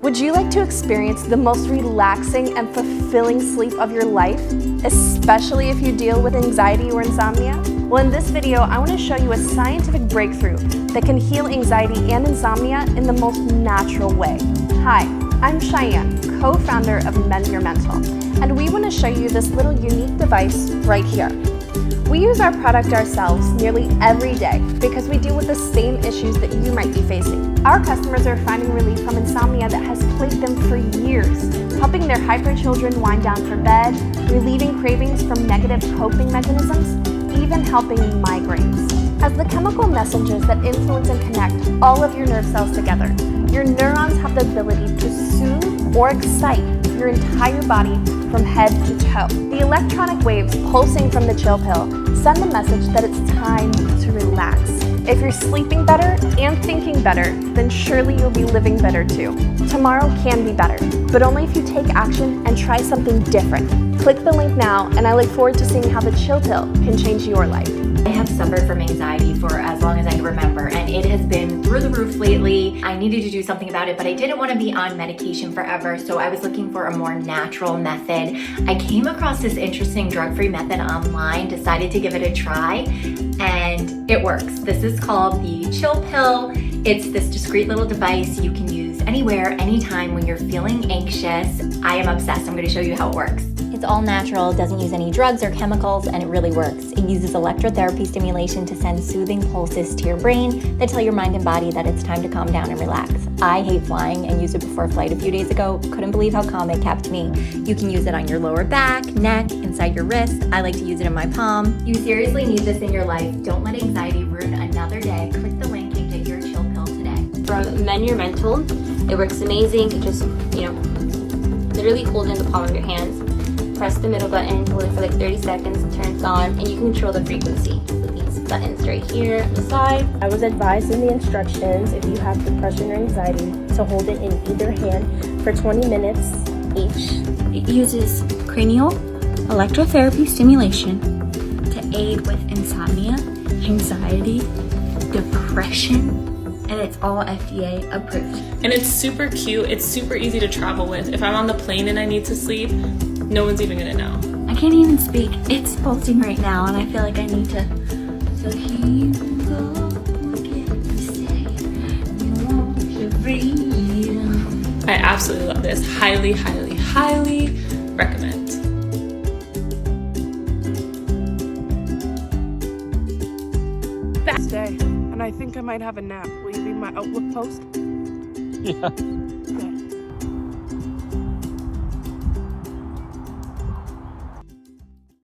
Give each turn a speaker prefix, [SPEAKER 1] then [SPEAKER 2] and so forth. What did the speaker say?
[SPEAKER 1] Would you like to experience the most relaxing and fulfilling sleep of your life, especially if you deal with anxiety or insomnia? Well, in this video, I want to show you a scientific breakthrough that can heal anxiety and insomnia in the most natural way. Hi, I'm Cheyenne, co-founder of Mend Your Mental, and we want to show you this little unique device right here. We use our product ourselves nearly every day because we deal with the same issues that you might be facing. Our customers are finding relief from insomnia that has plagued them for years, helping their hyper children wind down for bed, relieving cravings from negative coping mechanisms, even helping migraines. As the chemical messengers that influence and connect all of your nerve cells together, your neurons have the ability to soothe or excite your entire body from head to toe. The electronic waves pulsing from the chill pill send the message that it's time to relax. If you're sleeping better and thinking better, then surely you'll be living better too. Tomorrow can be better, but only if you take action and try something different. Click the link now, and I look forward to seeing how the chill pill can change your life.
[SPEAKER 2] I have suffered from anxiety for as long as I can remember, and it has been through the roof lately. I needed to do something about it, but I didn't want to be on medication forever, so I was looking for a more natural method. I came across this interesting drug-free method online, decided to give it a try, and it works. This is called the Chill Pill. It's this discreet little device you can use anywhere, anytime when you're feeling anxious. I am obsessed. I'm going to show you how it works. It's all natural, doesn't use any drugs or chemicals, and it really works. It uses electrotherapy stimulation to send soothing pulses to your brain that tell your mind and body that it's time to calm down and relax. I hate flying and used it before a flight a few days ago. Couldn't believe how calm it kept me. You can use it on your lower back, neck, inside your wrist. I like to use it in my palm. You seriously need this in your life. Don't let anxiety ruin another day. Click the link and get your chill pill today.
[SPEAKER 3] From Mend Your Mental. It works amazing. You just, literally hold in the palm of your hands. Press the middle button, hold it for like 30 seconds, it turns on, and you can control the frequency with these buttons right here on the side.
[SPEAKER 4] I was advised in the instructions, if you have depression or anxiety, to hold it in either hand for 20 minutes each.
[SPEAKER 5] It uses cranial electrotherapy stimulation to aid with insomnia, anxiety, depression, and it's all FDA approved.
[SPEAKER 6] And it's super cute, it's super easy to travel with. If I'm on the plane and I need to sleep, no one's even gonna know.
[SPEAKER 5] I can't even speak. It's pulsing right now and I feel like I need to. So here you go again, you say you want your freedom.
[SPEAKER 6] I absolutely love this. Highly, highly, highly recommend.
[SPEAKER 7] Day, and I think I might have a nap. Will you be my Outlook post?
[SPEAKER 8] Yeah.